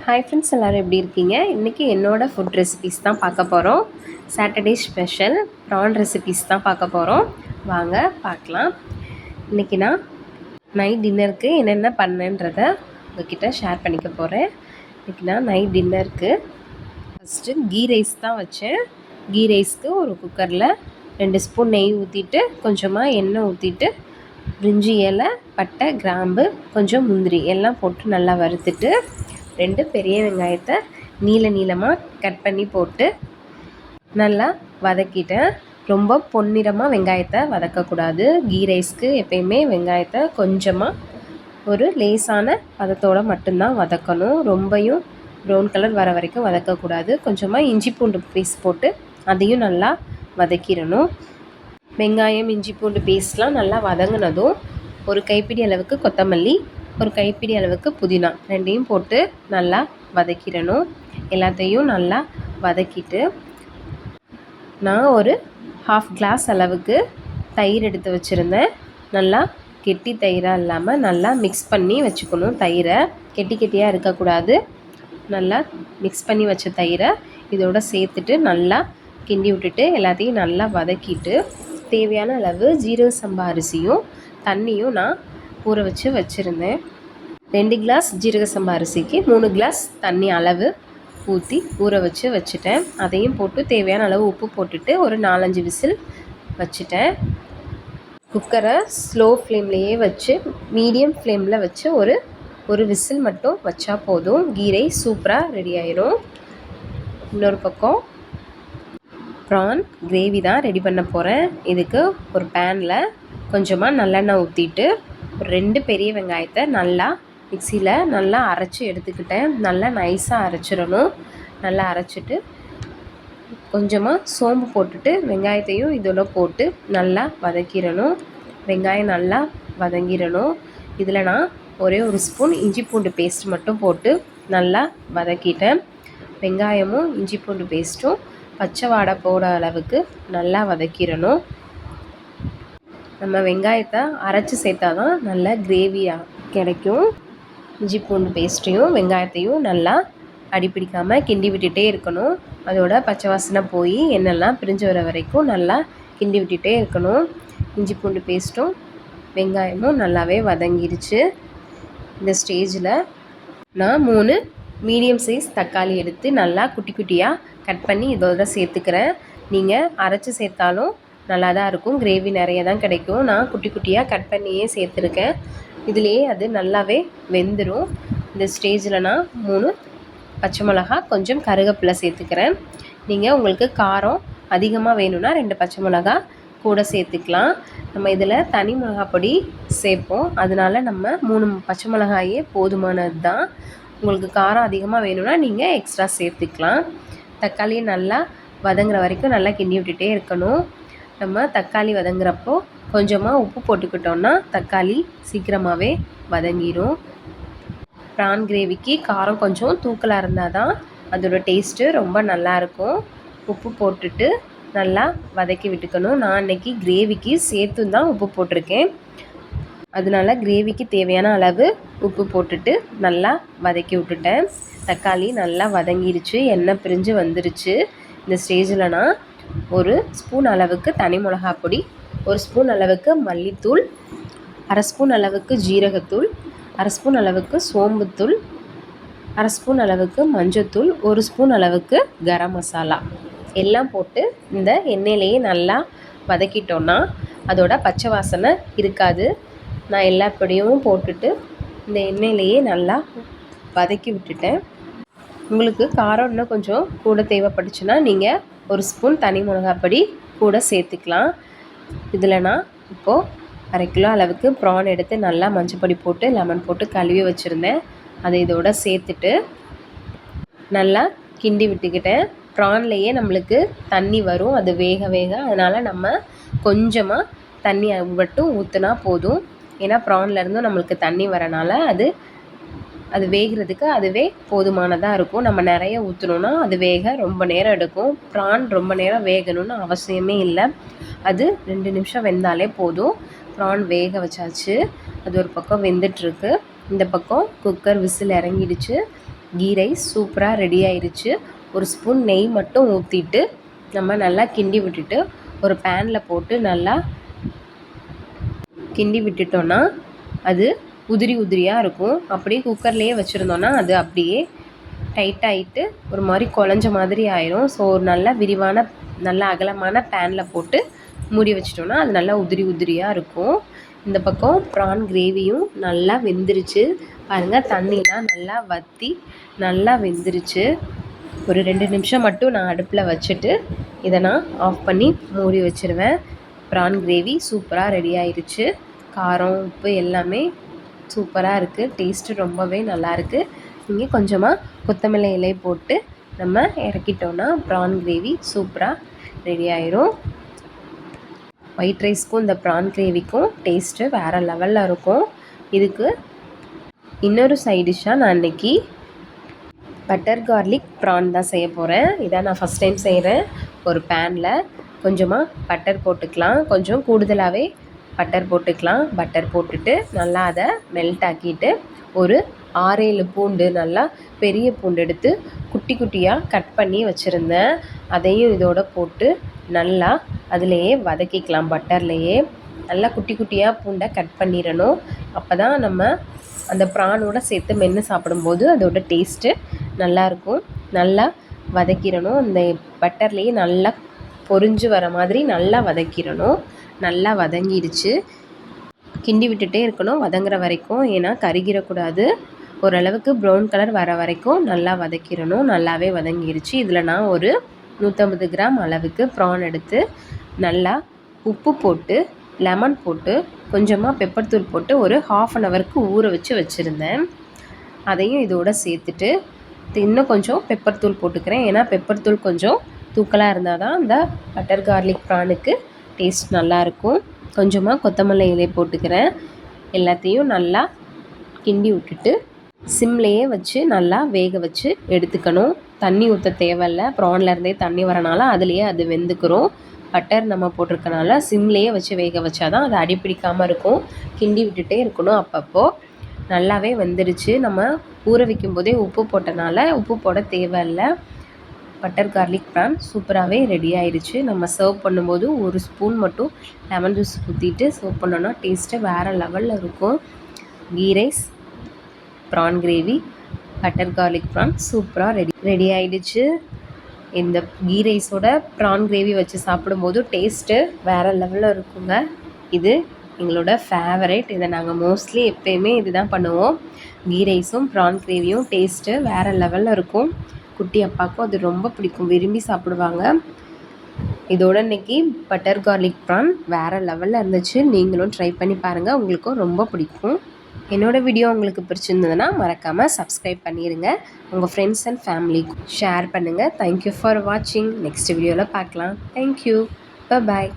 Hi friends, எல்லோரும் எப்படி இருக்கீங்க? இன்றைக்கி என்னோடய ஃபுட் ரெசிபீஸ் தான் பார்க்க போகிறோம். சாட்டர்டே ஸ்பெஷல் ப்ரான் ரெசிபீஸ் தான் பார்க்க போகிறோம். வாங்க பார்க்கலாம். இன்றைக்கி நான் நைட் டின்னருக்கு என்னென்ன பண்ணேன்றதை உங்கள்கிட்ட ஷேர் பண்ணிக்க போகிறேன். இன்றைக்கி நான் நைட் டின்னருக்கு ஃபஸ்ட்டு கீ ரைஸ் தான் வச்சேன். கீ ரைஸ்க்கு ஒரு குக்கரில் 2 ஸ்பூன் நெய் ஊற்றிட்டு கொஞ்சமாக எண்ணெய் ஊற்றிட்டு பிரிஞ்சி இலை, பட்டை, கிராம்பு, கொஞ்சம் முந்திரி எல்லாம் போட்டு நல்லா வறுத்துட்டு 2 பெரிய வெங்காயத்தை நீளமாக கட் பண்ணி போட்டு நல்லா வதக்கிட்டேன். ரொம்ப பொன்னிறமாக வெங்காயத்தை வதக்கக்கூடாது. கீ ரைஸ்க்கு எப்பயுமே வெங்காயத்தை கொஞ்சமாக ஒரு லேசான பதத்தோடு மட்டும்தான் வதக்கணும். ரொம்பையும் ப்ரௌன் கலர் வர வரைக்கும் வதக்கக்கூடாது. கொஞ்சமாக இஞ்சி பூண்டு பேஸ்ட் போட்டு அதையும் நல்லா வதக்கிடணும். வெங்காயம், இஞ்சி பூண்டு பேஸ்ட்லாம் நல்லா வதங்கினதும் ஒரு கைப்பிடி அளவுக்கு கொத்தமல்லி, ஒரு கைப்பிடி அளவுக்கு புதினா ரெண்டையும் போட்டு நல்லா வதக்கிடணும். எல்லாத்தையும் நல்லா வதக்கிட்டு நான் ஒரு 1/2 கிளாஸ் அளவுக்கு தயிர் எடுத்து வச்சுருந்தேன். நல்லா கெட்டி தயிராக இல்லாமல் நல்லா மிக்ஸ் பண்ணி வச்சுக்கணும். தயிரை கெட்டியாக இருக்கக்கூடாது. நல்லா மிக்ஸ் பண்ணி வச்ச தயிரை இதோட சேர்த்துட்டு நல்லா கிண்டி விட்டுட்டு எல்லாத்தையும் நல்லா வதக்கிட்டு தேவையான அளவு ஜீரக சம்பா அரிசியும் தண்ணியும் நான் ஊற வச்சுருந்தேன். 2 கிளாஸ் ஜீரக சம்பா அரிசிக்கு 3 கிளாஸ் தண்ணி அளவு ஊற்றி ஊற வச்சுட்டேன். அதையும் போட்டு தேவையான அளவு உப்பு போட்டுட்டு ஒரு 4-5 விசில் வச்சுட்டேன். குக்கரை ஸ்லோ ஃப்ளேம்லேயே வச்சு மீடியம் ஃப்ளேமில் வச்சு ஒரு விசில் மட்டும் வச்சா போதும். கீ ரைஸ் சூப்பராக ரெடி ஆயிரும். இன்னொரு பக்கம் ப்ரான் கிரேவி தான் ரெடி பண்ண போகிறேன். இதுக்கு ஒரு பேனில் கொஞ்சமாக நல்லெண்ணெய் ஊற்றிட்டு ஒரு 2 பெரிய வெங்காயத்தை நல்லா மிக்சியில் நல்லா அரைச்சி எடுத்துக்கிட்டேன். நல்லா நைஸாக அரைச்சிடணும். நல்லா அரைச்சிட்டு கொஞ்சமாக சோம்பு போட்டுட்டு வெங்காயத்தையும் இதோட போட்டு நல்லா வதக்கிடணும். வெங்காயம் நல்லா வதங்கிடணும். இதில் நான் ஒரே ஒரு ஸ்பூன் இஞ்சி பூண்டு பேஸ்ட் மட்டும் போட்டு நல்லா வதக்கிட்டேன். வெங்காயமும் இஞ்சி பூண்டு பேஸ்ட்டும் பச்சை வாடை போட அளவுக்கு நல்லா வதக்கிடணும். நம்ம வெங்காயத்தை அரைச்சி சேர்த்தா தான் நல்லா கிரேவியாக கிடைக்கும். இஞ்சி பூண்டு பேஸ்ட்டையும் வெங்காயத்தையும் நல்லா அடிப்பிடிக்காமல் கிண்டி விட்டுட்டே இருக்கணும். அதோட பச்சை வாசனை போய் எண்ணெய்லாம் பிரிஞ்சு வர வரைக்கும் நல்லா கிண்டி விட்டுட்டே இருக்கணும். இஞ்சி பூண்டு பேஸ்ட்டும் வெங்காயமும் நல்லாவே வதங்கிருச்சு. இந்த ஸ்டேஜில் நான் 3 மீடியம் சைஸ் தக்காளி எடுத்து நல்லா குட்டியாக கட் பண்ணி இதோட சேர்த்துக்கிறேன். நீங்கள் அரைச்சி சேர்த்தாலும் நல்லா தான் இருக்கும். கிரேவி நிறைய தான் கிடைக்கும். நான் குட்டியாக கட் பண்ணியே சேர்த்துருக்கேன். இதுலேயே அது நல்லாவே வெந்துடும். இந்த ஸ்டேஜில் நான் 3 பச்சை மிளகா, கொஞ்சம் கருவேப்பிலை சேர்த்துக்கிறேன். நீங்கள் உங்களுக்கு காரம் அதிகமாக வேணும்னா 2 பச்சை மிளகா கூட சேர்த்துக்கலாம். நம்ம இதில் தனி மிளகாப்பொடி சேர்ப்போம். அதனால் நம்ம 3 பச்சை மிளகாயே போதுமானது தான். உங்களுக்கு காரம் அதிகமாக வேணும்னா நீங்கள் எக்ஸ்ட்ரா சேர்த்துக்கலாம். தக்காளியை நல்லா வதங்குற வரைக்கும் நல்லா கிண்டி விட்டுட்டே இருக்கணும். நம்ம தக்காளி வதங்குறப்போ கொஞ்சமாக உப்பு போட்டுக்கிட்டோன்னா தக்காளி சீக்கிரமாகவே வதங்கிடும். ப்ரான் கிரேவிக்கு காரம் கொஞ்சம் தூக்கலாக இருந்தால் தான் அதோடய டேஸ்ட்டு ரொம்ப நல்லாயிருக்கும். உப்பு போட்டுட்டு நல்லா வதக்கி விட்டுக்கணும். நான் இன்றைக்கி கிரேவிக்கு சேர்த்து தான் உப்பு போட்டிருக்கேன். அதனால கிரேவிக்கு தேவையான அளவு உப்பு போட்டுட்டு நல்லா வதக்கி விட்டுட்டேன். தக்காளி நல்லா வதங்கிருச்சு, எண்ணெய் பிரிஞ்சு வந்துருச்சு. இந்த ஸ்டேஜில் நான் ஒரு ஸ்பூன் அளவுக்கு தனி மிளகாய் பொடி, ஒரு ஸ்பூன் அளவுக்கு மல்லித்தூள், 1/2 ஸ்பூன் அளவுக்கு ஜீரகத்தூள், 1/2 ஸ்பூன் அளவுக்கு சோம்புத்தூள், 1/2 ஸ்பூன் அளவுக்கு மஞ்சத்தூள், 1 ஸ்பூன் அளவுக்கு கரம் மசாலா எல்லாம் போட்டு இந்த எண்ணெயிலேயே நல்லா வதக்கிட்டோன்னா அதோட பச்சை வாசனை இருக்காது. நான் எல்லா பொடியும் போட்டுட்டு இந்த எண்ணெயிலேயே நல்லா வதக்கி விட்டுட்டேன். உங்களுக்கு காரம் இன்னும் கொஞ்சம் கூட தேவைப்பட்டுச்சுன்னா நீங்கள் 1 ஸ்பூன் தனி மிளகாப்பொடி கூட சேர்த்துக்கலாம். இதில் நான் இப்போது 1/2 கிலோ அளவுக்கு ப்ரான் எடுத்து நல்லா மஞ்சப்பொடி போட்டு லெமன் போட்டு கழுவி வச்சுருந்தேன். அதை இதோட சேர்த்துட்டு நல்லா கிண்டி விட்டுக்கிட்டேன். ப்ரான்லேயே நம்மளுக்கு தண்ணி வரும் அது வேக அதனால் நம்ம கொஞ்சமாக தண்ணி மட்டும் ஊற்றினா போதும். ஏன்னா ப்ரான்லேருந்தும் நம்மளுக்கு தண்ணி வரனால அது வேகிறதுக்கு அதுவே போதுமானதாக இருக்கும். நம்ம நிறைய ஊற்றணுன்னா அது வேக ரொம்ப நேரம் எடுக்கும். ப்ரான் ரொம்ப நேரம் வேகணும்னு அவசியமே இல்லை. அது 2 நிமிஷம் வெந்தாலே போதும். ப்ரான் வேக வச்சாச்சு. அது ஒரு பக்கம் வெந்துட்டுருக்கு. இந்த பக்கம் குக்கர் விசில் இறங்கிடுச்சு. கீ ரைஸ் சூப்பராக ரெடி ஆயிடுச்சு. ஒரு ஸ்பூன் நெய் மட்டும் ஊற்றிட்டு நம்ம நல்லா கிண்டி விட்டுட்டு ஒரு பேனில் போட்டு நல்லா கிண்டி விட்டுட்டோன்னா அது உதிரி உதிரியாக இருக்கும். அப்படியே குக்கர்லேயே வச்சுருந்தோன்னா அது அப்படியே டைட்டாகிட்டு ஒரு மாதிரி குழஞ்ச மாதிரி ஆயிரும். ஸோ ஒரு நல்ல விரிவான நல்ல அகலமான பேனில் போட்டு மூடி வச்சிட்டோன்னா அது நல்லா உதிரி உதிரியாக இருக்கும். இந்த பக்கம் ப்ரான் கிரேவியும் நல்லா வெந்துருச்சு பாருங்கள். தண்ணிலாம் நல்லா வற்றி நல்லா வெந்துருச்சு. ஒரு 2 நிமிஷம் மட்டும் நான் அடுப்பில் வச்சுட்டு இதை நான் ஆஃப் பண்ணி மூடி வச்சுருவேன். ப்ரான் கிரேவி சூப்பராக ரெடி ஆயிடுச்சு. காரம் உப்பு எல்லாமே சூப்பராக இருக்குது. டேஸ்ட்டு ரொம்பவே நல்லாயிருக்கு. இங்கே கொஞ்சமாக கொத்தமல்லி இலை போட்டு நம்ம இறக்கிட்டோன்னா ப்ரான் கிரேவி சூப்பராக ரெடி ஆயிரும். ஒயிட் ரைஸ்க்கும் இந்த ப்ரான் கிரேவிக்கும் டேஸ்ட்டு வேறு லெவலில் இருக்கும். இதுக்கு இன்னொரு சைட் டிஷ்ஷாக நான் இன்றைக்கி பட்டர் கார்லிக் ப்ரான் தான் செய்ய போகிறேன். இதை நான் ஃபஸ்ட் டைம் செய்கிறேன். ஒரு பேனில் கொஞ்சமாக பட்டர் போட்டுக்கலாம். கொஞ்சம் கூடுதலாகவே பட்டர் போட்டுக்கலாம். பட்டர் போட்டுட்டு நல்லா அதை மெல்ட் ஆக்கிட்டு ஒரு 6-7 பூண்டு நல்லா பெரிய பூண்டு எடுத்து குட்டி குட்டியாக கட் பண்ணி வச்சுருந்தேன். அதையும் இதோட போட்டு நல்லா அதிலையே வதக்கிக்கலாம். பட்டர்லேயே நல்லா குட்டி குட்டியாக பூண்டை கட் பண்ணிடணும். அப்போ தான் நம்ம அந்த ப்ரானோட சேர்த்து மென்று சாப்பிடும்போது அதோட டேஸ்ட்டு நல்லாயிருக்கும். நல்லா வதக்கிடணும். அந்த பட்டர்லேயே நல்லா பொரிஞ்சு வர மாதிரி நல்லா வதக்கிடணும். நல்லா வதங்கிடுச்சு. கிண்டி விட்டுட்டே இருக்கணும் வதங்குற வரைக்கும். ஏன்னா கருகிடக்கூடாது. ஓரளவுக்கு ப்ரௌன் கலர் வர வரைக்கும் நல்லா வதக்கிடணும். நல்லாவே வதங்கிடுச்சு. இதில் நான் ஒரு 150 கிராம் அளவுக்கு ப்ரான் எடுத்து நல்லா உப்பு போட்டு லெமன் போட்டு கொஞ்சமாக பெப்பர் தூள் போட்டு ஒரு 1/2 அன் ஹவருக்கு ஊற வச்சுருந்தேன். அதையும் இதோட சேர்த்துட்டு இன்னும் கொஞ்சம் பெப்பர் தூள் போட்டுக்கிறேன். ஏன்னா பெப்பர் தூள் கொஞ்சம் தூக்கலாக இருந்தால் தான் அந்த பட்டர் கார்லிக் ப்ரானுக்கு டேஸ்ட் நல்லாயிருக்கும். கொஞ்சமாக கொத்தமல்லி இலை போட்டுக்கிறேன். எல்லாத்தையும் நல்லா கிண்டி விட்டுட்டு சிம்லேயே வச்சு நல்லா வேக வச்சு எடுத்துக்கணும். தண்ணி ஊற்ற தேவையில்லை. ப்ரான்லேருந்தே தண்ணி வரனால அதுலேயே அது வெந்துக்கிறோம். பட்டர் நம்ம போட்டிருக்கனால சிம்லேயே வச்சு வேக வச்சா தான் அது அடிப்பிடிக்காமல் இருக்கும். கிண்டி விட்டுட்டே இருக்கணும் அப்பப்போ. நல்லாவே வெந்துடுச்சு. நம்ம ஊற வைக்கும் போதே உப்பு போட்டனால உப்பு போட தேவையில்லை. பட்டர் கார்லிக் ப்ரான் சூப்பராகவே ரெடி ஆயிடுச்சு. நம்ம சர்வ் பண்ணும்போது ஒரு ஸ்பூன் மட்டும் லெமன் ஜூஸ் ஊற்றிட்டு சர்வ் பண்ணோன்னா டேஸ்ட்டு வேறு லெவலில் இருக்கும். Ghee rice, prawn gravy, butter garlic prawn சூப்பராக ரெடி ஆயிடுச்சு. இந்த கீ ரைஸோட ப்ரான் கிரேவி வச்சு சாப்பிடும்போது டேஸ்ட்டு வேறு லெவலில் இருக்குங்க. இது எங்களோட ஃபேவரேட். இதை நாங்கள் மோஸ்ட்லி எப்போயுமே இது தான் பண்ணுவோம். கீ ரைஸும் ப்ரான் கிரேவியும் டேஸ்ட்டு வேறு லெவலில் இருக்கும். குட்டி அப்பாவுக்கும் அது ரொம்ப பிடிக்கும். விரும்பி சாப்பிடுவாங்க. இதோட இன்றைக்கி பட்டர் கார்லிக் ப்ரான் வேறு லெவலில் இருந்துச்சு. நீங்களும் ட்ரை பண்ணி பாருங்கள். உங்களுக்கும் ரொம்ப பிடிக்கும். என்னோடய வீடியோ உங்களுக்கு பிடிச்சிருந்ததுன்னா மறக்காமல் சப்ஸ்கிரைப் பண்ணிடுங்க. உங்கள் ஃப்ரெண்ட்ஸ் அண்ட் ஃபேமிலிக்கு ஷேர் பண்ணுங்கள். தேங்க்யூ ஃபார் வாட்சிங். நெக்ஸ்ட் வீடியோவில் பார்க்கலாம். தேங்க்யூ. பாய்.